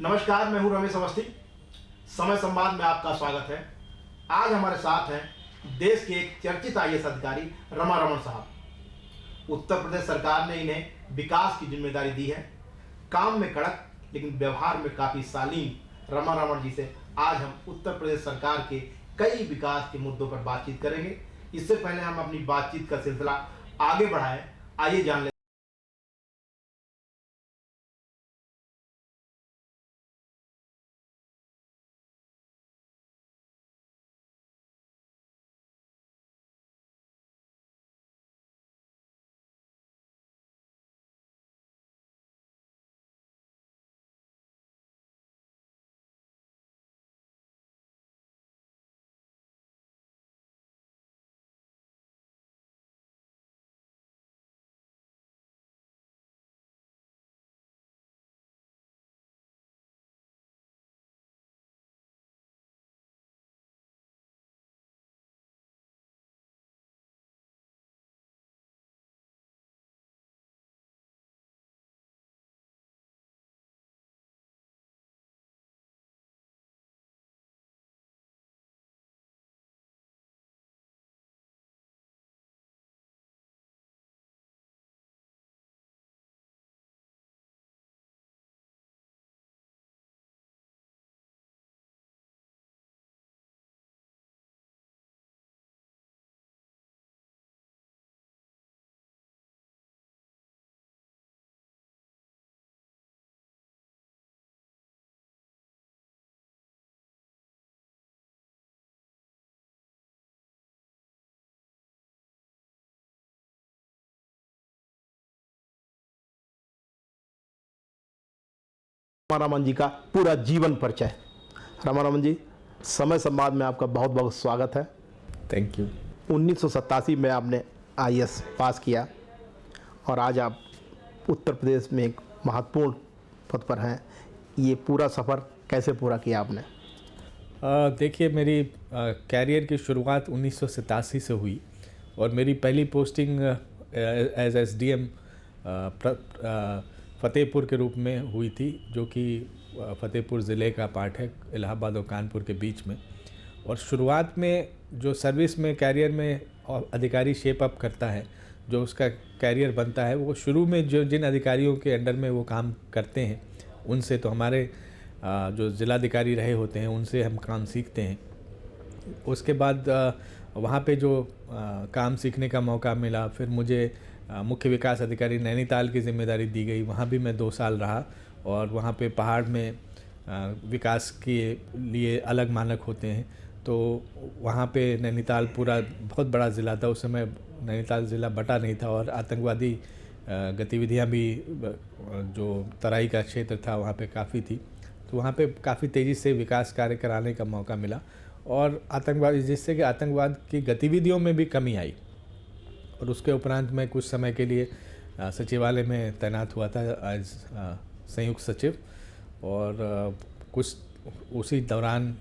नमस्कार, मैं हूं रमेश अवस्थी। समय संवाद में आपका स्वागत है। आज हमारे साथ हैं देश के एक चर्चित आईएएस अधिकारी रमा रमण साहब। उत्तर प्रदेश सरकार ने इन्हें विकास की जिम्मेदारी दी है। काम में कड़क लेकिन व्यवहार में काफी शालीन रमा रमण जी से आज हम उत्तर प्रदेश सरकार के कई विकास के मुद्दों पर बातचीत करेंगे। इससे पहले हम अपनी बातचीत का सिलसिला आगे बढ़ाएं, आइए जान लें। रमा रमण जी का पूरा जीवन परिचय। रमा रमण जी, समय संवाद में आपका बहुत बहुत स्वागत है। Thank you. 1987 में आपने आईएएस पास किया और आज आप उत्तर प्रदेश में एक महत्वपूर्ण पद पर हैं। ये पूरा सफ़र कैसे पूरा किया आपने? देखिए, मेरी कैरियर की शुरुआत 1987 से हुई और मेरी पहली पोस्टिंग एज एसडीएम फ़तेहपुर के रूप में हुई थी, जो कि फ़तेहपुर ज़िले का पार्ट है, इलाहाबाद और कानपुर के बीच में। और शुरुआत में जो सर्विस में कैरियर में अधिकारी शेप अप करता है, जो उसका कैरियर बनता है, वो शुरू में जो जिन अधिकारियों के अंडर में वो काम करते हैं उनसे, तो हमारे जो ज़िलाधिकारी रहे होते हैं उनसे हम काम सीखते हैं। उसके बाद वहाँ पे जो काम सीखने का मौका मिला, फिर मुझे मुख्य विकास अधिकारी नैनीताल की ज़िम्मेदारी दी गई। वहाँ भी मैं 2 साल रहा और वहाँ पे पहाड़ में विकास के लिए अलग मानक होते हैं, तो वहाँ पे नैनीताल पूरा बहुत बड़ा ज़िला था। उस समय नैनीताल ज़िला बटा नहीं था और आतंकवादी गतिविधियाँ भी जो तराई का क्षेत्र था वहाँ पे काफ़ी थी, तो वहाँ पे काफ़ी तेज़ी से विकास कार्य कराने का मौका मिला और जिससे कि आतंकवाद की गतिविधियों में भी कमी आई। और उसके उपरांत मैं कुछ समय के लिए सचिवालय में तैनात हुआ था एज संयुक्त सचिव, और कुछ उसी दौरान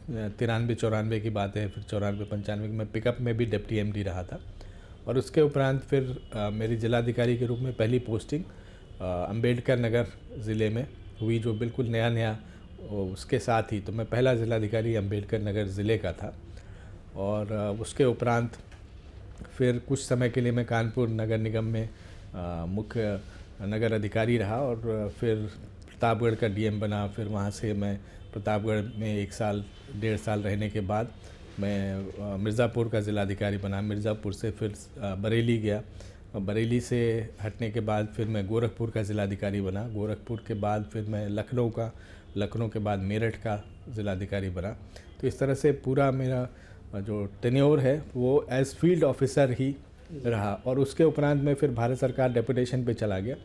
93-94 की बात है, फिर 94-95 में पिकअप में भी डिप्टी एमडी रहा था। और उसके उपरांत फिर मेरी जिलाधिकारी के रूप में पहली पोस्टिंग अंबेडकर नगर ज़िले में हुई, जो बिल्कुल नया उसके साथ ही, तो मैं पहला ज़िलाधिकारी अंबेडकर नगर ज़िले का था। और उसके उपरांत फिर कुछ समय के लिए मैं कानपुर नगर निगम में मुख्य नगर अधिकारी रहा और फिर प्रतापगढ़ का डीएम बना। फिर वहाँ से मैं प्रतापगढ़ में 1 साल 1.5 साल रहने के बाद मैं मिर्ज़ापुर का ज़िलाधिकारी बना। मिर्ज़ापुर से फिर बरेली गया और बरेली से हटने के बाद फिर मैं गोरखपुर का ज़िलाधिकारी बना। गोरखपुर के बाद फिर मैं लखनऊ के बाद मेरठ का ज़िलाधिकारी बना। तो इस तरह से पूरा मेरा जो टेन्योर है वो एज फील्ड ऑफिसर ही रहा। और उसके उपरांत मैं फिर भारत सरकार डेपुटेशन पे चला गया,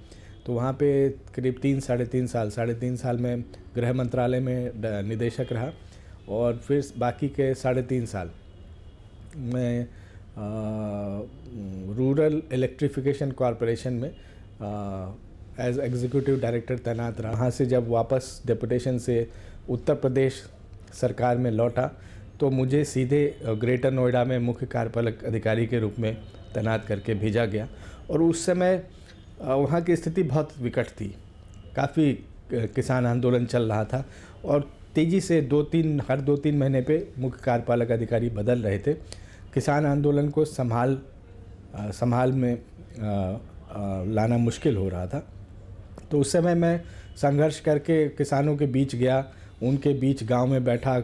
तो वहाँ पे करीब 3-3.5 साल में गृह मंत्रालय में निदेशक रहा। और फिर बाकी के 3.5 साल मैं रूरल इलेक्ट्रिफिकेशन कॉरपोरेशन में एज एग्जीक्यूटिव डायरेक्टर तैनात रहा। वहाँ से जब वापस डेपुटेशन से उत्तर प्रदेश सरकार में लौटा तो मुझे सीधे ग्रेटर नोएडा में मुख्य कार्यपालक अधिकारी के रूप में तैनात करके भेजा गया। और उस समय वहाँ की स्थिति बहुत विकट थी, काफ़ी किसान आंदोलन चल रहा था और तेज़ी से हर 2-3 महीने पे मुख्य कार्यपालक अधिकारी बदल रहे थे। किसान आंदोलन को संभाल में लाना मुश्किल हो रहा था। तो उस समय मैं संघर्ष करके किसानों के बीच गया, उनके बीच गांव में बैठा,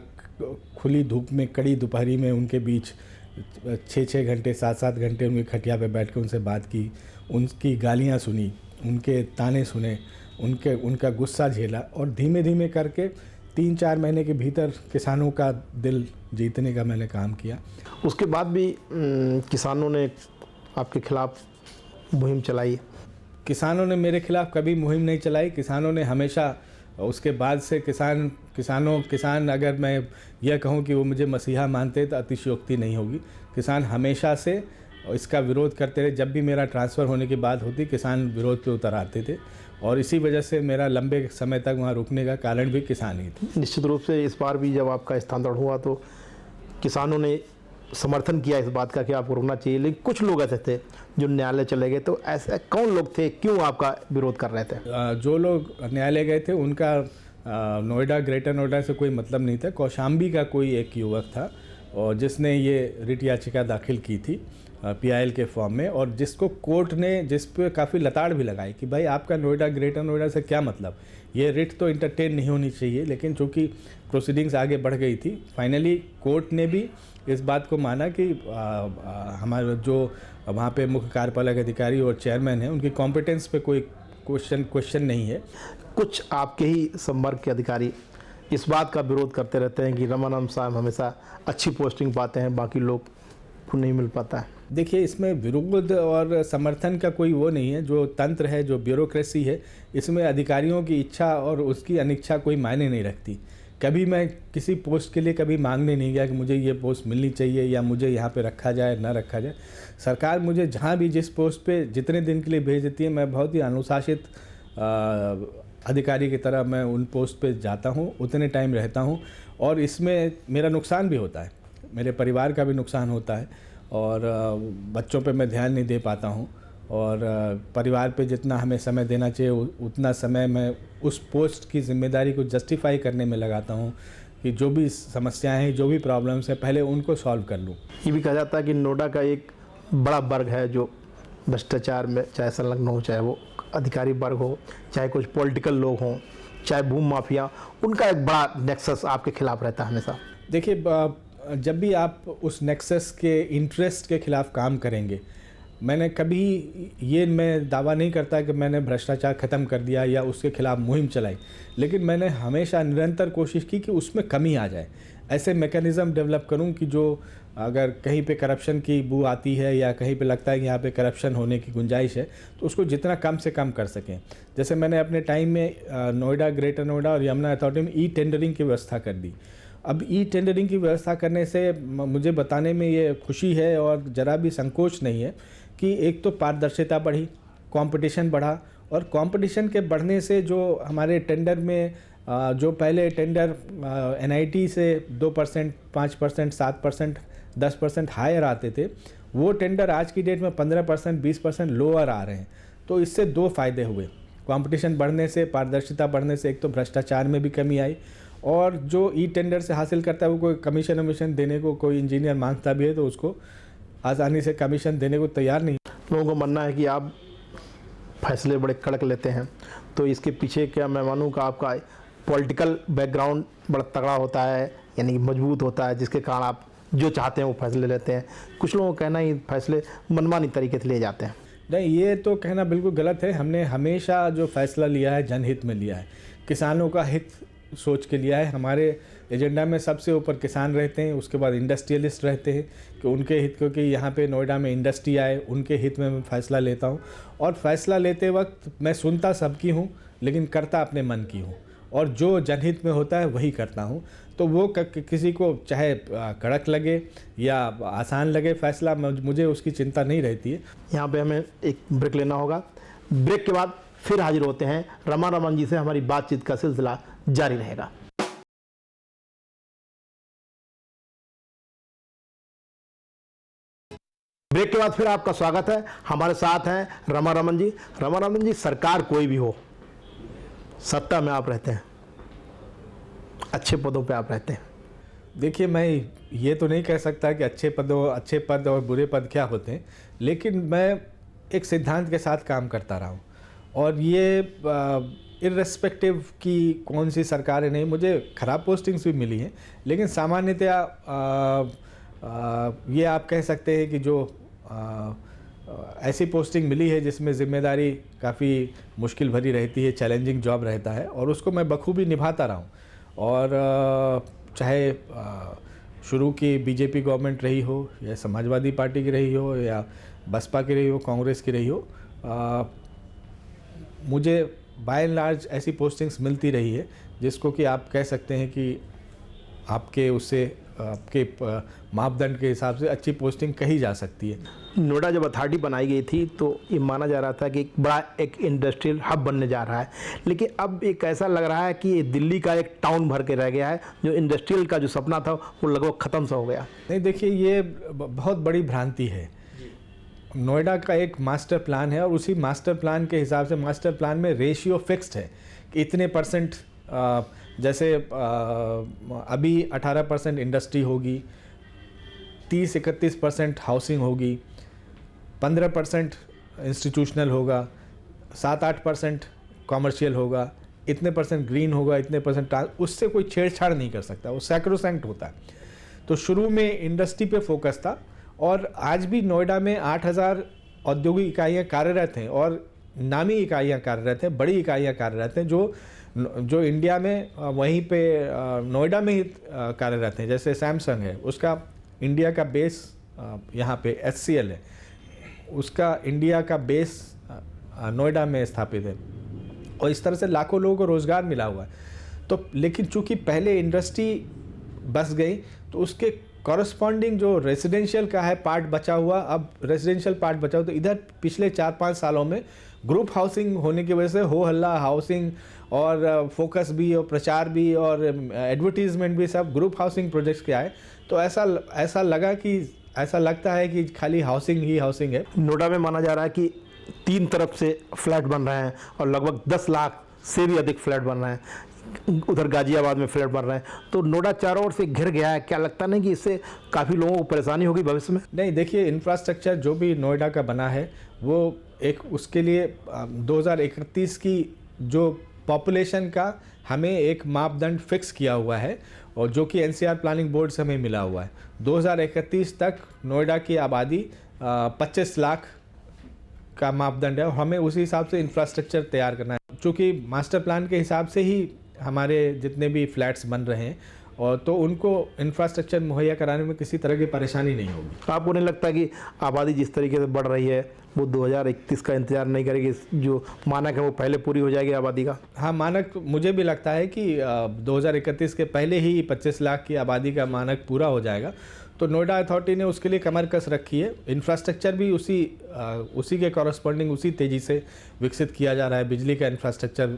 खुली धूप में, कड़ी दोपहरी में उनके बीच 6-6 घंटे 7-7 घंटे उनकी खटिया पे बैठ के उनसे बात की, उनकी गालियाँ सुनी, उनके ताने सुने, उनका गुस्सा झेला और धीमे धीमे करके 3-4 महीने के भीतर किसानों का दिल जीतने का मैंने काम किया। उसके बाद भी किसानों ने आपके खिलाफ मुहिम चलाई? किसानों ने मेरे खिलाफ कभी मुहिम नहीं चलाई। किसानों ने हमेशा उसके बाद से किसान अगर मैं यह कहूं कि वो मुझे मसीहा मानते तो अतिशयोक्ति नहीं होगी। किसान हमेशा से इसका विरोध करते रहे। जब भी मेरा ट्रांसफ़र होने की बात होती, किसान विरोध पे उतर आते थे और इसी वजह से मेरा लंबे समय तक वहाँ रुकने का कारण भी किसान ही थे। निश्चित रूप से इस बार भी जब आपका स्थानांतरण हुआ तो किसानों ने समर्थन किया इस बात का कि आपको रुकना चाहिए, लेकिन कुछ लोग ऐसे थे जो न्यायालय चले गए। तो ऐसे कौन लोग थे, क्यों आपका विरोध कर रहे थे? जो लोग न्यायालय गए थे उनका नोएडा, ग्रेटर नोएडा से कोई मतलब नहीं था। कौशाम्बी का कोई एक युवक था और जिसने ये रिट याचिका दाखिल की थी PIL के फॉर्म में, और जिसको कोर्ट ने जिस पे काफ़ी लताड़ भी लगाई कि भाई आपका नोएडा, ग्रेटर नोएडा से क्या मतलब, ये रिट तो इंटरटेन नहीं होनी चाहिए। लेकिन चूँकि प्रोसीडिंग्स आगे बढ़ गई थी, फाइनली कोर्ट ने भी इस बात को माना कि हमारे जो वहाँ पे मुख्य कार्यपालक अधिकारी और चेयरमैन हैं उनकी कॉम्पिटेंस पे कोई क्वेश्चन नहीं है। कुछ आपके ही संवर्ग के अधिकारी इस बात का विरोध करते रहते हैं कि रामानंद साहब हमेशा अच्छी पोस्टिंग पाते हैं, बाकी लोग को नहीं मिल पाता है। देखिए, इसमें विरोध और समर्थन का कोई वो नहीं है। जो तंत्र है, जो ब्यूरोक्रेसी है, इसमें अधिकारियों की इच्छा और उसकी अनिच्छा कोई मायने नहीं रखती। कभी मैं किसी पोस्ट के लिए कभी मांगने नहीं गया कि मुझे ये पोस्ट मिलनी चाहिए या मुझे यहाँ पे रखा जाए ना रखा जाए। सरकार मुझे जहाँ भी जिस पोस्ट पे जितने दिन के लिए भेज देती है, मैं बहुत ही अनुशासित अधिकारी की तरह मैं उन पोस्ट पे जाता हूँ, उतने टाइम रहता हूँ और इसमें मेरा नुकसान भी होता है, मेरे परिवार का भी नुकसान होता है और बच्चों पे मैं ध्यान नहीं दे पाता हूँ और परिवार पे जितना हमें समय देना चाहिए उतना समय मैं उस पोस्ट की जिम्मेदारी को जस्टिफाई करने में लगाता हूँ कि जो भी समस्याएं हैं, जो भी प्रॉब्लम्स हैं, पहले उनको सॉल्व कर लूँ। ये भी कहा जाता है कि नोएडा का एक बड़ा वर्ग है जो भ्रष्टाचार में चाहे संलग्न हो, चाहे वो अधिकारी वर्ग हो, चाहे कुछ पॉलिटिकल लोग हों, चाहे भूमि माफिया, उनका एक बड़ा नेक्सस आपके खिलाफ रहता है हमेशा। देखिए, जब भी आप उस नेक्सस के इंटरेस्ट के खिलाफ काम करेंगे, मैंने कभी ये मैं दावा नहीं करता कि मैंने भ्रष्टाचार ख़त्म कर दिया या उसके खिलाफ मुहिम चलाई, लेकिन मैंने हमेशा निरंतर कोशिश की कि उसमें कमी आ जाए। ऐसे मैकेनिज़्म डेवलप करूं कि जो अगर कहीं पे करप्शन की बू आती है या कहीं पे लगता है कि यहाँ पे करप्शन होने की गुंजाइश है, तो उसको जितना कम से कम कर सकें। जैसे मैंने अपने टाइम में नोएडा, ग्रेटर नोएडा और यमुना अथॉरिटी में टेंडरिंग की व्यवस्था कर दी। अब टेंडरिंग की व्यवस्था करने से मुझे बताने में ये खुशी है और ज़रा भी संकोच नहीं है कि एक तो पारदर्शिता बढ़ी, कंपटीशन बढ़ा और कंपटीशन के बढ़ने से जो हमारे टेंडर में जो पहले टेंडर NIT से 2%, 5%, 7%, 10% हायर आते थे, वो टेंडर आज की डेट में 15%, 20% लोअर आ रहे हैं। तो इससे दो फायदे हुए, कंपटीशन बढ़ने से, पारदर्शिता बढ़ने से। एक तो भ्रष्टाचार में भी कमी आई और जो टेंडर से हासिल करता है वो कोई कमीशन देने को कोई इंजीनियर मांगता भी है तो उसको आसानी से कमीशन देने को तैयार नहीं। लोगों को मानना है कि आप फैसले बड़े कड़क लेते हैं, तो इसके पीछे क्या मैं मानूँ कि आपका पॉलिटिकल बैकग्राउंड बड़ा तगड़ा होता है, यानी कि मजबूत होता है, जिसके कारण आप जो चाहते हैं वो फैसले लेते हैं। कुछ लोगों का कहना ही फैसले मनमानी तरीके से लिए जाते हैं। नहीं, ये तो कहना बिल्कुल गलत है। हमने हमेशा जो फैसला लिया है जनहित में लिया है, किसानों का हित सोच के लिया है। हमारे एजेंडा में सबसे ऊपर किसान रहते हैं, उसके बाद इंडस्ट्रियलिस्ट रहते हैं कि उनके हित, क्योंकि यहाँ पे नोएडा में इंडस्ट्री आए, उनके हित में मैं फ़ैसला लेता हूँ। और फैसला लेते वक्त मैं सुनता सबकी हूँ लेकिन करता अपने मन की हूँ और जो जनहित में होता है वही करता हूँ। तो वो किसी को चाहे कड़क लगे या आसान लगे फैसला, मुझे उसकी चिंता नहीं रहती है। यहाँ पे हमें एक ब्रेक लेना होगा। ब्रेक के बाद फिर हाजिर होते हैं। रमन जी से हमारी बातचीत का सिलसिला जारी रहेगा। ब्रेक के बाद फिर आपका स्वागत है। हमारे साथ हैं रमन जी। रमन जी, सरकार कोई भी हो, सत्ता में आप रहते हैं, अच्छे पदों पे आप रहते हैं। देखिए, मैं ये तो नहीं कह सकता कि अच्छे पद और बुरे पद क्या होते हैं, लेकिन मैं एक सिद्धांत के साथ काम करता रहा हूँ। और ये इर्रेस्पेक्टिव की कौन सी सरकारें, नहीं, मुझे ख़राब पोस्टिंग्स भी मिली हैं, लेकिन सामान्यतया ये आप कह सकते हैं कि जो ऐसी पोस्टिंग मिली है जिसमें ज़िम्मेदारी काफ़ी मुश्किल भरी रहती है, चैलेंजिंग जॉब रहता है, और उसको मैं बखूबी निभाता रहा हूँ। और चाहे शुरू की बीजेपी गवर्नमेंट रही हो, या समाजवादी पार्टी की रही हो, या बसपा की रही हो, कांग्रेस की रही हो, मुझे बाय एंड लार्ज ऐसी पोस्टिंग्स मिलती रही है जिसको कि आप कह सकते हैं कि आपके मापदंड के हिसाब से अच्छी पोस्टिंग कही जा सकती है। नोएडा जब अथॉरिटी बनाई गई थी तो ये माना जा रहा था कि एक इंडस्ट्रियल हब बनने जा रहा है, लेकिन अब एक ऐसा लग रहा है कि ये दिल्ली का एक टाउन भर के रह गया है। जो इंडस्ट्रियल का जो सपना था वो लगभग ख़त्म सा हो गया। नहीं, देखिए, ये बहुत बड़ी भ्रांति है। नोएडा का एक मास्टर प्लान है, और उसी मास्टर प्लान के हिसाब से मास्टर प्लान में रेशियो फिक्स्ड है कि इतने परसेंट, जैसे अभी 18% इंडस्ट्री होगी, 30-31% हाउसिंग होगी, 15% इंस्टीट्यूशनल होगा, 7-8% कॉमर्शियल होगा, इतने परसेंट ग्रीन होगा, इतने परसेंट उससे कोई छेड़छाड़ नहीं कर सकता, वो सैक्रोसैंक्ट होता है। तो शुरू में इंडस्ट्री पे फोकस था, और आज भी नोएडा में 8,000 औद्योगिक इकाइयाँ कार्यरत हैं, और नामी इकाइयाँ कार्यरत हैं, बड़ी इकाइयाँ कार्यरत हैं, जो इंडिया में वहीं पे नोएडा में ही कार्यरत हैं। जैसे सैमसंग है, उसका इंडिया का बेस यहाँ पे HCL है, उसका इंडिया का बेस नोएडा में स्थापित है, और इस तरह से लाखों लोगों को रोज़गार मिला हुआ है। तो लेकिन चूंकि पहले इंडस्ट्री बस गई, तो उसके कॉरस्पॉन्डिंग जो रेजिडेंशियल का है पार्ट बचा हुआ, अब रेजिडेंशियल पार्ट बचा हुआ, तो इधर पिछले 4-5 सालों में ग्रुप हाउसिंग होने की वजह से हो हल्ला हाउसिंग, और फोकस भी, और प्रचार भी, और एडवर्टीजमेंट भी, सब ग्रुप हाउसिंग प्रोजेक्ट्स के आए। तो ऐसा लगता है कि खाली हाउसिंग ही हाउसिंग है। नोएडा में माना जा रहा है कि 3 तरफ से फ्लैट बन रहे हैं, और लगभग 10 लाख से भी अधिक फ्लैट बन रहे हैं। उधर गाजियाबाद में फ्लैट बन रहे हैं, तो नोएडा चारों ओर से घिर गया है। क्या लगता नहीं कि इससे काफ़ी लोगों को परेशानी होगी भविष्य में? नहीं, देखिए, इंफ्रास्ट्रक्चर जो भी नोएडा का बना है, वो एक उसके लिए 2031 की जो पॉपुलेशन का हमें एक मापदंड फिक्स किया हुआ है, और जो कि NCR प्लानिंग बोर्ड से हमें मिला हुआ है। 2031 तक नोएडा की आबादी 25 लाख का मापदंड है, और हमें उसी हिसाब से इंफ्रास्ट्रक्चर तैयार करना है। चूँकि मास्टर प्लान के हिसाब से ही हमारे जितने भी फ्लैट्स बन रहे हैं, और तो उनको इंफ्रास्ट्रक्चर मुहैया कराने में किसी तरह की परेशानी नहीं होगी। आपको नहीं लगता कि आबादी जिस तरीके से बढ़ रही है वो 2031 का इंतजार नहीं करेगी? जो मानक है वो पहले पूरी हो जाएगी आबादी का? हाँ, मानक मुझे भी लगता है कि 2031 के पहले ही 25 लाख की आबादी का मानक पूरा हो जाएगा। तो नोएडा अथॉरिटी ने उसके लिए कमर कस रखी है। इंफ्रास्ट्रक्चर भी उसी के कॉरस्पॉन्डिंग उसी तेज़ी से विकसित किया जा रहा है। बिजली का इंफ्रास्ट्रक्चर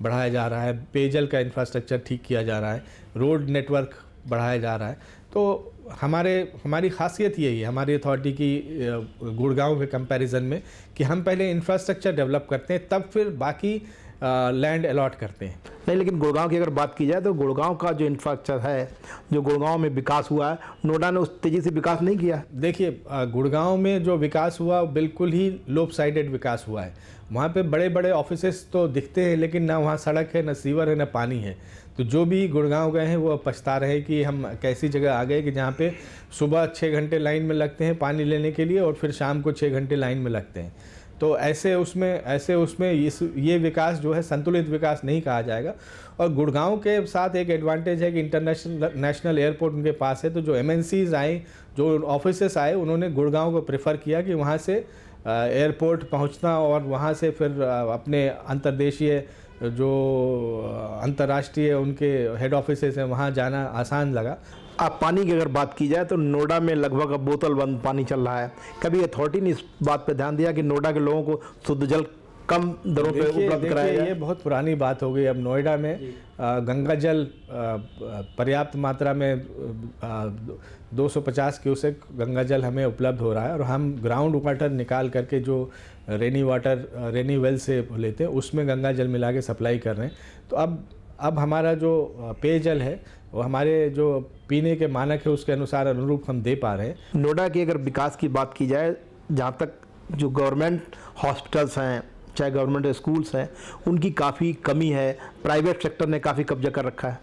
बढ़ाया जा रहा है, पेयजल का इंफ्रास्ट्रक्चर ठीक किया जा रहा है, रोड नेटवर्क बढ़ाया जा रहा है। तो हमारी खासियत यही है, हमारी अथॉरिटी की गुड़गांव के कंपैरिजन में, कि हम पहले इंफ्रास्ट्रक्चर डेवलप करते हैं, तब फिर बाकी लैंड अलॉट करते हैं। नहीं, लेकिन गुड़गांव की अगर बात की जाए तो गुड़गांव का जो इंफ्रास्ट्रक्चर है, जो गुड़गांव में विकास हुआ है, नोएडा ने उस तेज़ी से विकास नहीं किया। देखिए, गुड़गांव में जो विकास हुआ बिल्कुल ही लोपसाइडेड विकास हुआ है। वहाँ पे बड़े बड़े ऑफिसेस तो दिखते हैं, लेकिन ना वहाँ सड़क है, ना सीवर है, ना पानी है। तो जो भी गुड़गांव गए हैं वो पछता रहे कि हम कैसी जगह आ गए कि जहाँ पे सुबह 6 घंटे लाइन में लगते हैं पानी लेने के लिए, और फिर शाम को 6 घंटे लाइन में लगते हैं। तो ऐसे उसमें ये विकास जो है संतुलित विकास नहीं कहा जाएगा। और गुड़गांव के साथ एक एडवांटेज है कि नेशनल एयरपोर्ट उनके पास है। तो जो MNCs आए, जो ऑफिसेस आए, उन्होंने गुड़गांव को प्रेफर किया कि वहाँ से एयरपोर्ट पहुँचना, और वहाँ से फिर अपने अंतर्देशीय जो अंतर्राष्ट्रीय उनके हेड ऑफिसेस हैं वहाँ जाना आसान लगा। अब पानी की अगर बात की जाए तो नोएडा में लगभग अब बोतल बंद पानी चल रहा है। कभी अथॉरिटी ने इस बात पर ध्यान दिया कि नोएडा के लोगों को शुद्ध जल कम दरों पे उपलब्ध कराया देखिए, जाए? ये बहुत पुरानी बात हो गई। अब नोएडा में गंगा जल पर्याप्त मात्रा में 250 क्यूसेक गंगा जल हमें उपलब्ध हो रहा है, और हम ग्राउंड वाटर निकाल करके जो रेनी वेल से लेते हैं उसमें गंगा जल मिला के सप्लाई कर रहे हैं। तो अब हमारा जो पेयजल है वो हमारे जो पीने के मानक है उसके अनुरूप हम दे पा रहे हैं। नोएडा की अगर विकास की बात की जाए, जहाँ तक जो गवर्नमेंट हॉस्पिटल्स हैं, चाहे गवर्नमेंट स्कूल्स हैं, उनकी काफ़ी कमी है, प्राइवेट सेक्टर ने काफ़ी कब्जा कर रखा है।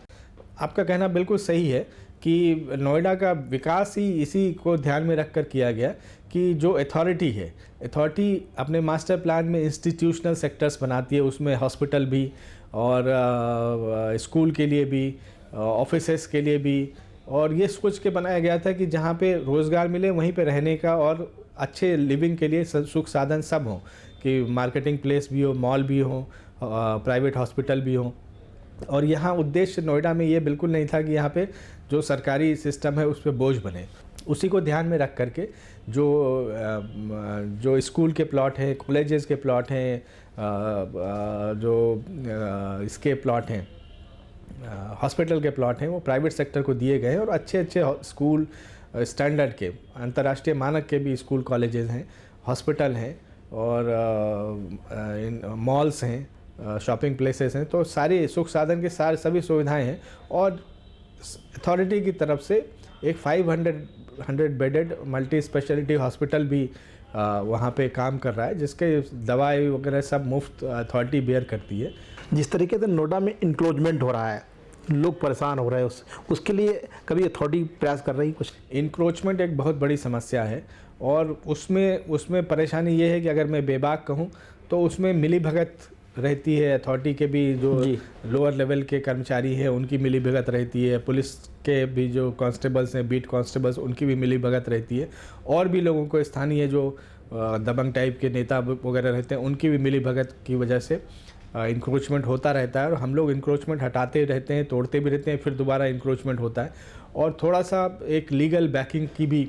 आपका कहना बिल्कुल सही है कि नोएडा का विकास ही इसी को ध्यान में रखकर किया गया कि जो अथॉरिटी अपने मास्टर प्लान में इंस्टीट्यूशनल सेक्टर्स बनाती है, उसमें हॉस्पिटल भी और स्कूल के लिए भी, ऑफिसेस के लिए भी, और ये सोच के बनाया गया था कि जहाँ पे रोज़गार मिले वहीं पे रहने का और अच्छे लिविंग के लिए सुख साधन सब हों, कि मार्केटिंग प्लेस भी हो, मॉल भी हो, प्राइवेट हॉस्पिटल भी हो। और यहाँ उद्देश्य नोएडा में ये बिल्कुल नहीं था कि यहाँ पे जो सरकारी सिस्टम है उस पर बोझ बने। उसी को ध्यान में रख करके जो स्कूल के प्लॉट हैं, कॉलेजेस के प्लॉट हैं, इसके प्लॉट हैं, हॉस्पिटल के प्लॉट हैं, वो प्राइवेट सेक्टर को दिए गए हैं। और अच्छे स्कूल स्टैंडर्ड के, अंतर्राष्ट्रीय मानक के भी स्कूल कॉलेजेस हैं, हॉस्पिटल हैं, और मॉल्स हैं, शॉपिंग प्लेसेस हैं। तो सारी सुख साधन के सभी सुविधाएं हैं। और अथॉरिटी की तरफ से एक 500 बेडेड मल्टी स्पेशलिटी हॉस्पिटल भी वहाँ पे काम कर रहा है, जिसके दवाई वगैरह सब मुफ्त अथॉरिटी बेयर करती है। जिस तरीके से नोएडा में इंक्रोचमेंट हो रहा है, लोग परेशान हो रहे हैं, उसके लिए कभी अथॉरिटी प्रयास कर रही कुछ? इंक्रोचमेंट एक बहुत बड़ी समस्या है, और उसमें परेशानी ये है कि अगर मैं बेबाक कहूँ तो उसमें मिलीभगत रहती है। अथॉरिटी के भी जो लोअर लेवल के कर्मचारी हैं उनकी मिलीभगत रहती है, पुलिस के भी जो कांस्टेबल्स हैं, बीट कांस्टेबल्स, उनकी भी मिलीभगत रहती है, और भी लोगों को स्थानीय जो दबंग टाइप के नेता वगैरह रहते हैं उनकी भी मिलीभगत की वजह से इंक्रोचमेंट होता रहता है। और हम लोग इंक्रोचमेंट हटाते रहते हैं, तोड़ते भी रहते हैं, फिर दोबारा इंक्रोचमेंट होता है। और थोड़ा सा एक लीगल बैकिंग की भी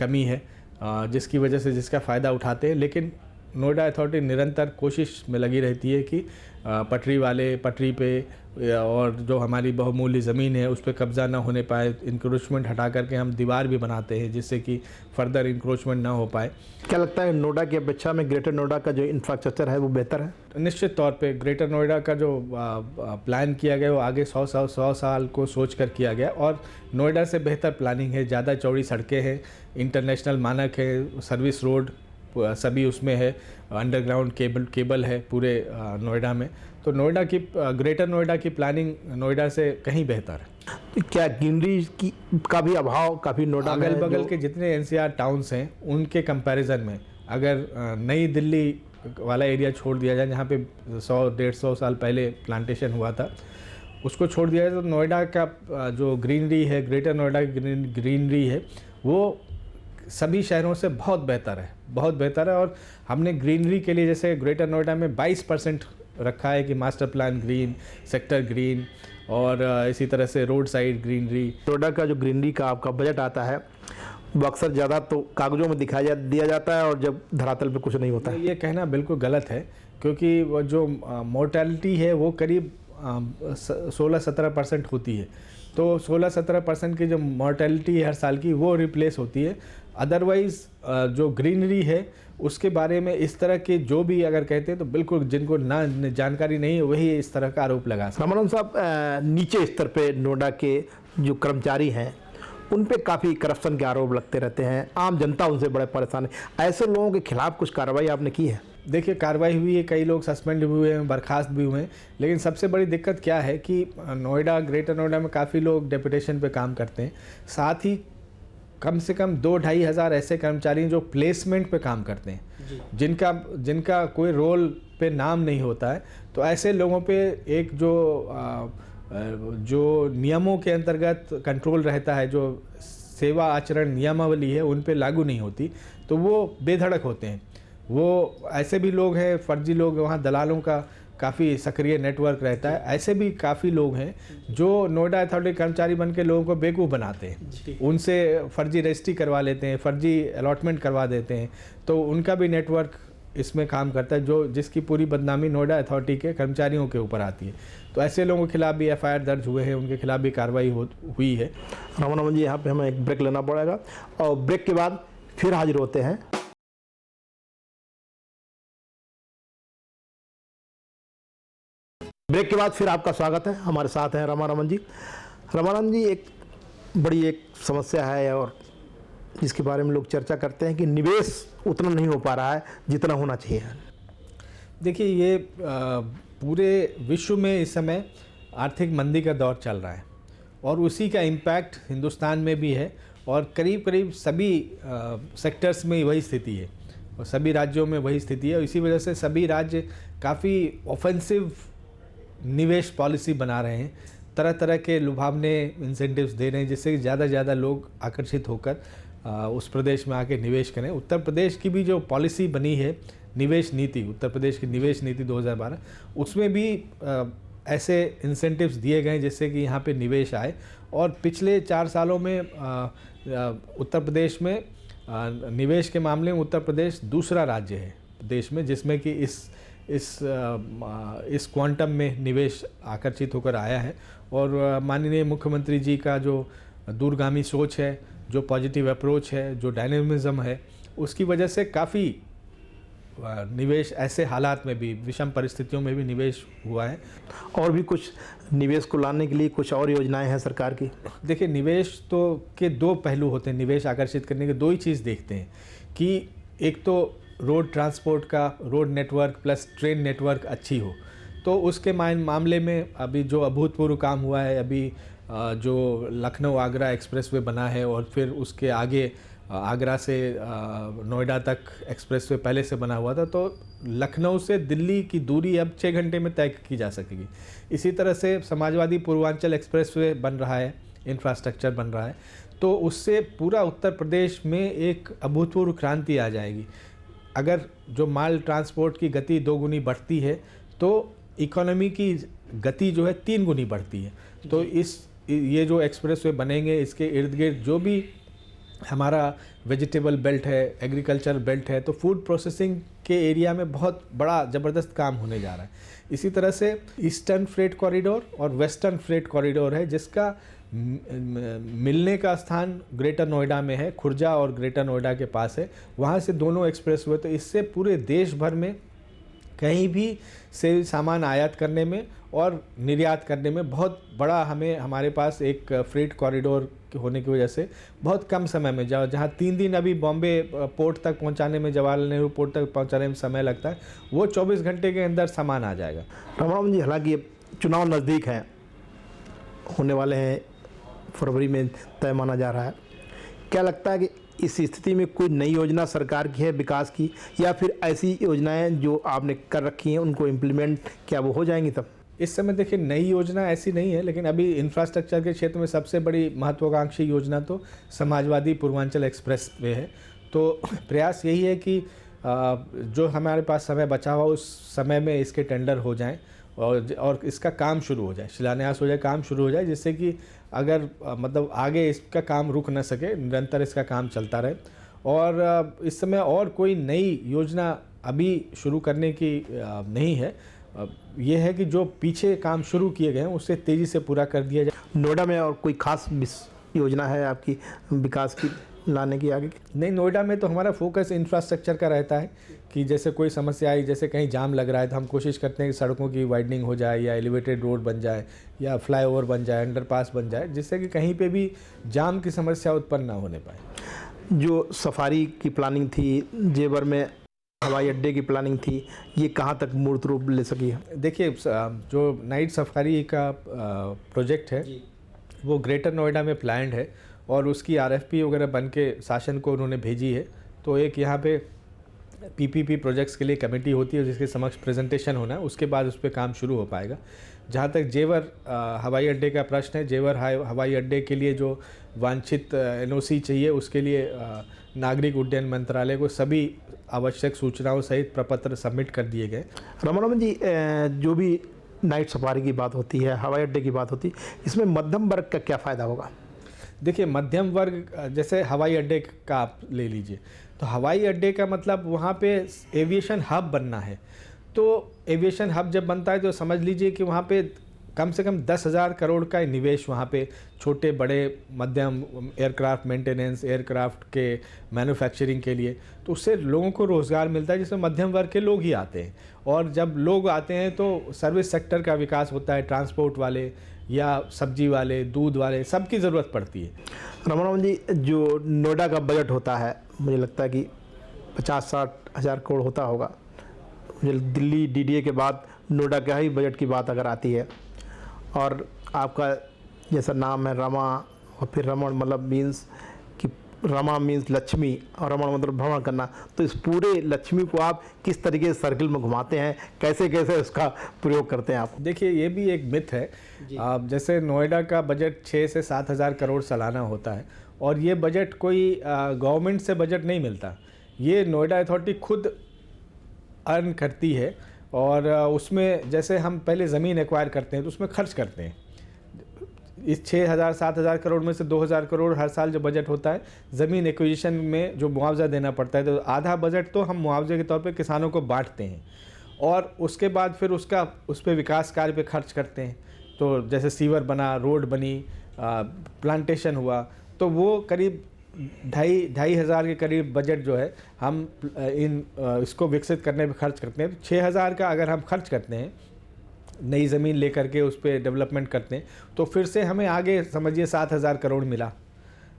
कमी है, जिसकी वजह से जिसका फ़ायदा उठाते हैं। लेकिन नोएडा अथॉरिटी निरंतर कोशिश में लगी रहती है कि पटरी पे और जो हमारी बहुमूल्य ज़मीन है उस पर कब्ज़ा ना होने पाए। इंक्रोचमेंट हटा करके हम दीवार भी बनाते हैं जिससे कि फर्दर इंक्रोचमेंट ना हो पाए। क्या लगता है नोएडा की अपेक्षा में ग्रेटर नोएडा का जो इंफ्रास्ट्रक्चर है वो बेहतर है? निश्चित तौर पे ग्रेटर नोएडा का जो प्लान किया गया वो आगे 100 साल को सोच कर किया गया, और नोएडा से बेहतर प्लानिंग है। ज़्यादा चौड़ी सड़कें हैं, इंटरनेशनल मानक है, सर्विस रोड सभी उसमें है, अंडरग्राउंड केबल है पूरे नोएडा में। तो ग्रेटर नोएडा की प्लानिंग नोएडा से कहीं बेहतर है। क्या ग्रीनरी का भी अभाव काफ़ी नोएडा में? अगल बगल के जितने एनसीआर टाउन्स हैं उनके कंपैरिजन में अगर नई दिल्ली वाला एरिया छोड़ दिया जाए, जहाँ पे 100-150 साल पहले प्लांटेशन हुआ था, उसको छोड़ दिया जाए तो नोएडा का जो ग्रीनरी है, ग्रेटर नोएडा की ग्रीनरी है, वो सभी शहरों से बहुत बेहतर है। और हमने ग्रीनरी के लिए जैसे ग्रेटर नोएडा में 22% रखा है कि master plan green, sector green, और इसी तरह से रोड साइड ग्रीनरी। नोएडा का जो ग्रीनरी का आपका बजट आता है वो अक्सर ज़्यादा तो कागज़ों में दिया जाता है, और जब धरातल पे कुछ नहीं होता है। ये कहना बिल्कुल गलत है, क्योंकि वो जो मोर्टेलिटी है वो करीब 16-17% होती है। तो 16-17% की जो मोर्टेलिटी है हर साल की, वो रिप्लेस होती है। अदरवाइज़ जो ग्रीनरी है उसके बारे में इस तरह के जो भी अगर कहते हैं तो बिल्कुल जिनको ना जानकारी नहीं है वही इस तरह का आरोप लगा सकते। रामानंद साहब, नीचे स्तर पे नोएडा के जो कर्मचारी हैं उन पे काफ़ी करप्शन के आरोप लगते रहते हैं, आम जनता उनसे बड़े परेशान है। ऐसे लोगों के खिलाफ कुछ कार्रवाई आपने की है? देखिए, कार्रवाई हुई है, कई लोग सस्पेंड भी हुए हैं, बर्खास्त भी हुए हैं। लेकिन सबसे बड़ी दिक्कत क्या है कि ग्रेटर नोएडा में काफ़ी लोग डेपुटेशन पे काम करते हैं, साथ ही कम से कम 2-2.5 हज़ार ऐसे कर्मचारी हैं जो प्लेसमेंट पे काम करते हैं, जिनका कोई रोल पे नाम नहीं होता है। तो ऐसे लोगों पे एक जो नियमों के अंतर्गत कंट्रोल रहता है, जो सेवा आचरण नियमावली है, उन पे लागू नहीं होती, तो वो बेधड़क होते हैं। वो ऐसे भी लोग हैं, फर्जी लोग, वहाँ दलालों का काफ़ी सक्रिय नेटवर्क रहता है। ऐसे भी काफ़ी लोग हैं जो नोएडा अथॉरिटी कर्मचारी बन के लोगों को बेवकूफ़ बनाते हैं, उनसे फर्जी रजिस्ट्री करवा लेते हैं, फर्जी अलॉटमेंट करवा देते हैं। तो उनका भी नेटवर्क इसमें काम करता है, जो जिसकी पूरी बदनामी नोएडा अथॉरिटी के कर्मचारियों के ऊपर आती है। तो ऐसे लोगों के खिलाफ भी एफआईआर दर्ज हुए हैं, उनके खिलाफ भी कार्रवाई हुई है। रमन जी, यहाँ पे हमें एक ब्रेक लेना पड़ेगा और ब्रेक के बाद फिर हाजिर होते हैं। ब्रेक के बाद फिर आपका स्वागत है। हमारे साथ हैं रमन जी। रमन जी, एक बड़ी समस्या है और जिसके बारे में लोग चर्चा करते हैं कि निवेश उतना नहीं हो पा रहा है जितना होना चाहिए। देखिए, ये पूरे विश्व में इस समय आर्थिक मंदी का दौर चल रहा है और उसी का इम्पैक्ट हिंदुस्तान में भी है और करीब करीब सभी सेक्टर्स में वही स्थिति है और सभी राज्यों में वही स्थिति है। इसी वजह से सभी राज्य काफ़ी ऑफेंसिव निवेश पॉलिसी बना रहे हैं, तरह तरह के लुभावने इंसेंटिव्स दे रहे हैं जिससे ज़्यादा से ज़्यादा लोग आकर्षित होकर उस प्रदेश में आके निवेश करें। उत्तर प्रदेश की भी जो पॉलिसी बनी है, निवेश नीति, उत्तर प्रदेश की निवेश नीति 2012, उसमें भी ऐसे इंसेंटिव्स दिए गए जिससे कि यहाँ पे निवेश आए। और पिछले 4 सालों में उत्तर प्रदेश में निवेश के मामले में उत्तर प्रदेश दूसरा राज्य है देश में जिसमें कि इस क्वांटम में निवेश आकर्षित होकर आया है। और माननीय मुख्यमंत्री जी का जो दूरगामी सोच है, जो पॉजिटिव अप्रोच है, जो डायनेमिज्म है, उसकी वजह से काफ़ी निवेश ऐसे हालात में भी, विषम परिस्थितियों में भी निवेश हुआ है। और भी कुछ निवेश को लाने के लिए कुछ और योजनाएं हैं सरकार की? देखिए, निवेश तो के 2 पहलू होते हैं। निवेश आकर्षित करने के 2 ही चीज़ देखते हैं कि एक तो रोड ट्रांसपोर्ट का, road network plus train network अच्छी हो। तो उसके मामले में अभी जो अभूतपूर्व काम हुआ है, अभी जो लखनऊ आगरा एक्सप्रेसवे बना है और फिर उसके आगे आगरा से नोएडा तक एक्सप्रेसवे पहले से बना हुआ था, तो लखनऊ से दिल्ली की दूरी अब 6 घंटे में तय की जा सकेगी। इसी तरह से समाजवादी पूर्वांचल एक्सप्रेसवे बन रहा है, इंफ्रास्ट्रक्चर बन रहा है, तो उससे पूरा उत्तर प्रदेश में एक अभूतपूर्व क्रांति आ जाएगी। अगर जो माल ट्रांसपोर्ट की गति 2 गुनी बढ़ती है तो इकोनॉमी की गति जो है 3 गुनी बढ़ती है। तो ये जो एक्सप्रेसवे बनेंगे, इसके इर्द गिर्द जो भी हमारा वेजिटेबल बेल्ट है, एग्रीकल्चर बेल्ट है, तो फूड प्रोसेसिंग के एरिया में बहुत बड़ा ज़बरदस्त काम होने जा रहा है। इसी तरह से ईस्टर्न फ्रेट कॉरिडोर और वेस्टर्न फ्रेट कॉरिडोर है जिसका मिलने का स्थान ग्रेटर नोएडा में है, खुर्जा और ग्रेटर नोएडा के पास है। वहाँ से दोनों एक्सप्रेस हुए, तो इससे पूरे देश भर में कहीं भी से सामान आयात करने में और निर्यात करने में बहुत बड़ा हमारे पास एक फ्रेट कॉरिडोर होने की वजह से बहुत कम समय में, जहाँ 3 दिन अभी बॉम्बे पोर्ट तक पहुंचाने में, जवाहरलाल नेहरू पोर्ट तक पहुंचाने में समय लगता है, वो 24 घंटे के अंदर सामान आ जाएगा। रमन जी, हालांकि चुनाव नज़दीक हैं, होने वाले हैं, फरवरी में तय माना जा रहा है, क्या लगता है कि इस स्थिति में कोई नई योजना सरकार की है विकास की, या फिर ऐसी योजनाएं जो आपने कर रखी हैं उनको इम्प्लीमेंट क्या वो हो जाएंगी तब? इस समय देखिए, नई योजना ऐसी नहीं है, लेकिन अभी इंफ्रास्ट्रक्चर के क्षेत्र में सबसे बड़ी महत्वाकांक्षी योजना तो समाजवादी पूर्वांचल एक्सप्रेस वे है। तो प्रयास यही है कि जो हमारे पास समय बचा हुआ उस समय में इसके टेंडर हो जाएं और इसका काम शुरू हो जाए, शिलान्यास हो जाए, काम शुरू हो जाए, जिससे कि अगर मतलब आगे इसका काम रुक न सके, निरंतर इसका काम चलता रहे। और इस समय और कोई नई योजना अभी शुरू करने की नहीं है। ये है कि जो पीछे काम शुरू किए गए हैं उससे तेज़ी से पूरा कर दिया जाए। नोएडा में और कोई खास योजना है आपकी विकास की लाने की आगे? नहीं, नोएडा में तो हमारा फोकस इंफ्रास्ट्रक्चर का रहता है कि जैसे कोई समस्या आई, जैसे कहीं जाम लग रहा है, तो हम कोशिश करते हैं कि सड़कों की वाइडनिंग हो जाए या एलिवेटेड रोड बन जाए या फ्लाईओवर बन जाए, अंडरपास बन जाए, जिससे कि कहीं पे भी जाम की समस्या उत्पन्न ना होने पाए। जो सफारी की प्लानिंग थी, जेवर में हवाई अड्डे की प्लानिंग थी, ये कहाँ तक मूर्त रूप ले सकी है? देखिए, जो नाइट सफारी का प्रोजेक्ट है वो ग्रेटर नोएडा में प्लान्ड है और उसकी आरएफपी वगैरह बन के शासन को उन्होंने भेजी है। तो एक यहाँ पे पीपीपी प्रोजेक्ट्स के लिए कमेटी होती है जिसके समक्ष प्रेजेंटेशन होना है, उसके बाद उस पर काम शुरू हो पाएगा। जहाँ तक जेवर हवाई अड्डे का प्रश्न है, जेवर हवाई अड्डे के लिए जो वांछित एनओसी चाहिए, उसके लिए नागरिक उड्डयन मंत्रालय को सभी आवश्यक सूचनाओं सहित प्रपत्र सबमिट कर दिए गए। रमन जी, जो भी नाइट सफारी की बात होती है, हवाई अड्डे की बात होती है, इसमें मध्यम वर्ग का क्या फ़ायदा होगा? देखिए मध्यम वर्ग जैसे हवाई अड्डे का आप ले लीजिए, तो हवाई अड्डे का मतलब वहाँ पे एविएशन हब बनना है। तो एविएशन हब जब बनता है तो समझ लीजिए कि वहाँ पे कम से कम 10,000 करोड़ का निवेश वहाँ पे छोटे बड़े मध्यम एयरक्राफ्ट मेंटेनेंस, एयरक्राफ्ट के मैन्युफैक्चरिंग के लिए, तो उससे लोगों को रोज़गार मिलता है, जिसमें मध्यम वर्ग के लोग ही आते हैं। और जब लोग आते हैं तो सर्विस सेक्टर का विकास होता है, ट्रांसपोर्ट वाले या सब्जी वाले, दूध वाले, सबकी ज़रूरत पड़ती है। रमन जी, जो नोएडा का बजट होता है मुझे लगता है कि 50-60 हज़ार करोड़ होता होगा। मुझे दिल्ली डीडीए के बाद नोएडा का ही बजट की बात अगर आती है, और आपका जैसा नाम है रमा, और फिर रमन मतलब मीन्स कि रमा मीन्स लक्ष्मी और रमन मतलब भ्रमण करना, तो इस पूरे लक्ष्मी को आप किस तरीके से सर्किल में घुमाते हैं, कैसे कैसे उसका प्रयोग करते हैं आप? देखिए ये भी एक मिथ है। जैसे नोएडा का बजट 6 से 7 हज़ार करोड़ सालाना होता है, और ये बजट कोई गवर्नमेंट से बजट नहीं मिलता, ये नोएडा अथॉरिटी खुद अर्न करती है। और उसमें जैसे हम पहले ज़मीन एक्वायर करते हैं तो उसमें खर्च करते हैं। इस 6,000-7,000 करोड़ में से 2,000 करोड़ हर साल जो बजट होता है ज़मीन एक्विजिशन में जो मुआवजा देना पड़ता है, तो आधा बजट तो हम मुआवजे के तौर पे किसानों को बांटते हैं, और उसके बाद फिर उस पर विकास कार्य पे खर्च करते हैं। तो जैसे सीवर बना, रोड बनी, प्लांटेशन हुआ, तो वो करीब 2,500 हज़ार के करीब बजट जो है हम इसको विकसित करने पे खर्च करते हैं। तो 6,000 का अगर हम खर्च करते हैं, नई ज़मीन लेकर के उस पर डेवलपमेंट करते हैं, तो फिर से हमें आगे समझिए 7,000 करोड़ मिला।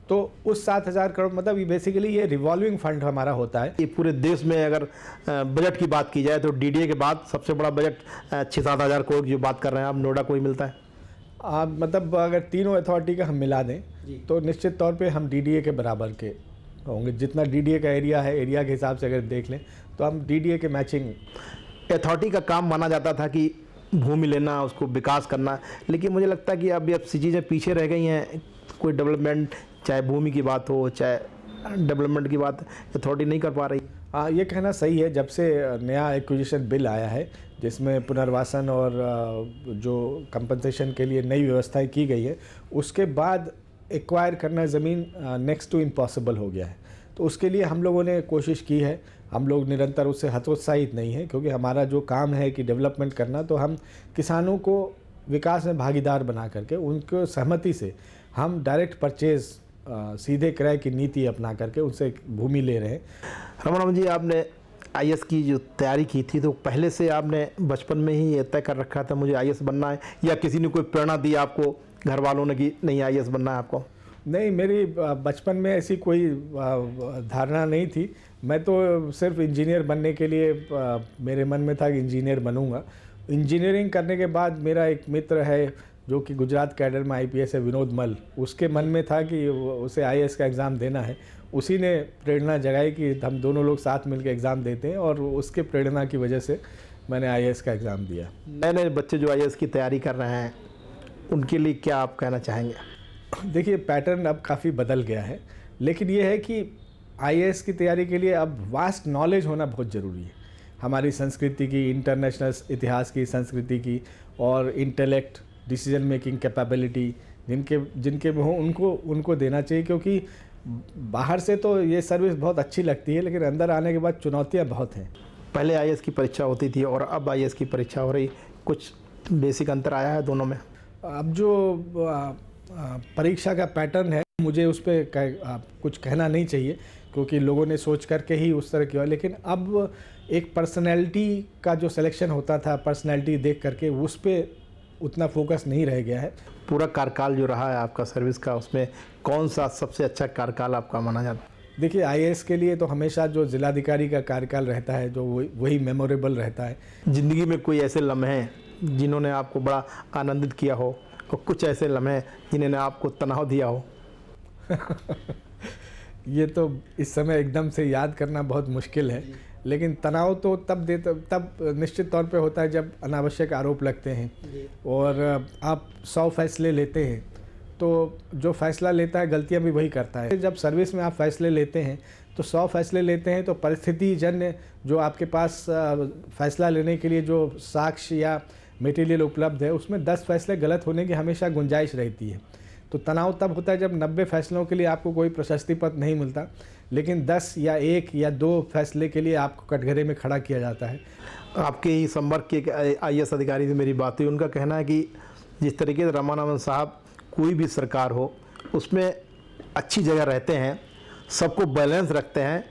तो उस 7,000 करोड़ मतलब ये बेसिकली ये रिवॉल्विंग फंड हमारा होता है। ये पूरे देश में अगर बजट की बात की जाए तो डीडीए के बाद सबसे बड़ा बजट 6-7 हज़ार करोड़ की जो बात कर रहे हैं आप, नोएडा को ही मिलता है। मतलब अगर तीनों अथॉरिटी का हम मिला दें तो निश्चित तौर पे हम डीडीए के बराबर के होंगे। जितना डीडीए का एरिया है, एरिया के हिसाब से अगर देख लें तो हम डीडीए के मैचिंग। अथॉरिटी का काम माना जाता था कि भूमि लेना, उसको विकास करना, लेकिन मुझे लगता है कि अभी अब चीज़ें पीछे रह गई हैं। कोई डेवलपमेंट, चाहे भूमि की बात हो, चाहे डेवलपमेंट की बात, अथॉरिटी नहीं कर पा रही। ये कहना सही है। जब से नया एक्विजिशन बिल आया है जिसमें पुनर्वासन और जो कंपनसेशन के लिए नई व्यवस्थाएं की गई है, उसके बाद एक्वायर करना ज़मीन नेक्स्ट टू इम्पॉसिबल हो गया है। तो उसके लिए हम लोगों ने कोशिश की है। हम लोग निरंतर उससे हतोत्साहित नहीं है, क्योंकि हमारा जो काम है कि डेवलपमेंट करना, तो हम किसानों को विकास में भागीदार बना करके उनको सहमति से हम डायरेक्ट परचेज़, सीधे क्रय की नीति अपना करके उनसे भूमि ले रहे हैं। रमन जी, आपने आईएएस की जो तैयारी की थी, तो पहले से आपने बचपन में ही ये तय कर रखा था मुझे आईएएस बनना है, या किसी ने कोई प्रेरणा दी आपको, घर वालों ने, कि नहीं आईएएस बनना है आपको? नहीं, मेरी बचपन में ऐसी कोई धारणा नहीं थी। मैं तो सिर्फ इंजीनियर बनने के लिए मेरे मन में था कि इंजीनियर बनूंगा। इंजीनियरिंग करने के बाद मेरा एक मित्र है जो कि गुजरात कैडर में आईपीएस है, विनोद मल, उसके मन में था कि उसे आईएएस का एग्ज़ाम देना है। उसी ने प्रेरणा जगाई कि हम दोनों लोग साथ मिलकर एग्ज़ाम देते हैं, और उसके प्रेरणा की वजह से मैंने आईएएस का एग्ज़ाम दिया। नए नए बच्चे जो आईएएस की तैयारी कर रहे हैं, उनके लिए क्या आप कहना चाहेंगे? देखिए, पैटर्न अब काफ़ी बदल गया है, लेकिन ये है कि आईएएस की तैयारी के लिए अब वास्ट नॉलेज होना बहुत ज़रूरी है। हमारी संस्कृति की, इंटरनेशनल इतिहास की, संस्कृति की, और इंटेलेक्ट, डिसीजन मेकिंग कैपेबिलिटी जिनके में हो उनको देना चाहिए। क्योंकि बाहर से तो ये सर्विस बहुत अच्छी लगती है, लेकिन अंदर आने के बाद चुनौतियाँ बहुत हैं। पहले आईएएस की परीक्षा होती थी और अब आईएएस की परीक्षा हो रही, कुछ बेसिक अंतर आया है दोनों में? अब जो परीक्षा का पैटर्न है, मुझे उस पर कुछ कहना नहीं चाहिए, क्योंकि लोगों ने सोच करके ही उस तरह किया। लेकिन अब एक पर्सनैलिटी का जो सिलेक्शन होता था, पर्सनैलिटी देख करके, उस पर उतना फोकस नहीं रह गया है। पूरा कार्यकाल जो रहा है आपका सर्विस का, उसमें कौन सा सबसे अच्छा कार्यकाल आपका माना जाता है? देखिए, आईएएस के लिए तो हमेशा जो जिलाधिकारी का कार्यकाल रहता है, जो वही मेमोरेबल रहता है। ज़िंदगी में कोई ऐसे लम्हे जिन्होंने आपको बड़ा आनंदित किया हो, और कुछ ऐसे लम्हे जिन्होंने आपको तनाव दिया हो? ये तो इस समय एकदम से याद करना बहुत मुश्किल है, लेकिन तनाव तो तब निश्चित तौर पे होता है जब अनावश्यक आरोप लगते हैं और आप 100 फैसले लेते हैं, तो जो फैसला लेता है गलतियां भी वही करता है। जब सर्विस में आप फैसले लेते हैं तो 100 फैसले लेते हैं, तो परिस्थिति जन्य जो आपके पास फैसला लेने के लिए जो साक्ष्य या मटेरियल उपलब्ध है, उसमें 10 फैसले गलत होने की हमेशा गुंजाइश रहती है। तो तनाव तब होता है जब 90 फैसलों के लिए आपको कोई प्रशस्ति पत्र नहीं मिलता, लेकिन 10 या 1 या 2 फैसले के लिए आपको कटघरे में खड़ा किया जाता है। आपके ही संपर्क के एक IAS अधिकारी से मेरी बात हुई, उनका कहना है कि जिस तरीके से रमारमण साहब कोई भी सरकार हो उसमें अच्छी जगह रहते हैं, सबको बैलेंस रखते हैं,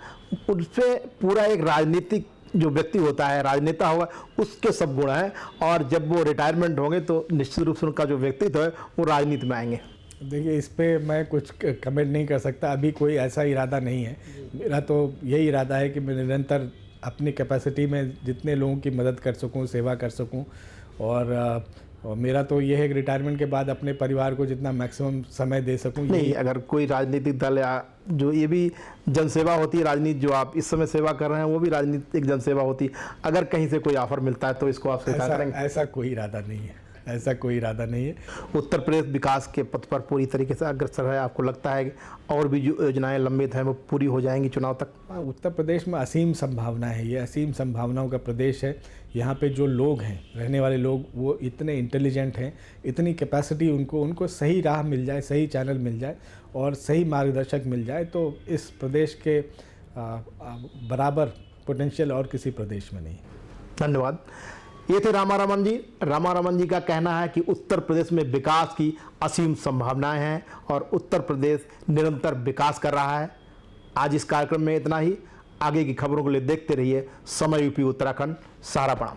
उस पर पूरा एक राजनीतिक जो व्यक्ति होता है, राजनेता होगा, उसके सब गुण हैं, और जब वो रिटायरमेंट होंगे तो निश्चित रूप से उनका जो व्यक्तित्व है वो राजनीति में आएंगे। देखिए, इस पे मैं कुछ कमेंट नहीं कर सकता, अभी कोई ऐसा इरादा नहीं है। मेरा तो यही इरादा है कि मैं निरंतर अपनी कैपेसिटी में जितने लोगों की मदद कर सकूं, सेवा कर सकूं, और मेरा तो ये है कि रिटायरमेंट के बाद अपने परिवार को जितना मैक्सिमम समय दे सकूं। नहीं, अगर कोई राजनीतिक दल या जो, ये भी जनसेवा होती है, राजनीति जो आप इस समय सेवा कर रहे हैं वो भी राजनीतिक जनसेवा होती है, अगर कहीं से कोई ऑफर मिलता है तो इसको आप स्वीकार करेंगे? ऐसा कोई इरादा नहीं है, ऐसा कोई इरादा नहीं है। उत्तर प्रदेश विकास के पथ पर पूरी तरीके से अग्रसर है, आपको लगता है कि और भी जो योजनाएं लंबित हैं वो पूरी हो जाएंगी चुनाव तक? उत्तर प्रदेश में असीम संभावना है, ये असीम संभावनाओं का प्रदेश है। यहाँ पे जो लोग हैं, रहने वाले लोग, वो इतने इंटेलिजेंट हैं, इतनी कैपेसिटी उनको सही राह मिल जाए, सही चैनल मिल जाए और सही मार्गदर्शक मिल जाए तो इस प्रदेश के बराबर पोटेंशियल और किसी प्रदेश में नहीं। धन्यवाद। ये थे रामारमण जी। रामारमण जी का कहना है कि उत्तर प्रदेश में विकास की असीम संभावनाएं हैं और उत्तर प्रदेश निरंतर विकास कर रहा है। आज इस कार्यक्रम में इतना ही। आगे की खबरों के लिए देखते रहिए समय यूपी उत्तराखंड। सारा प्रणाम।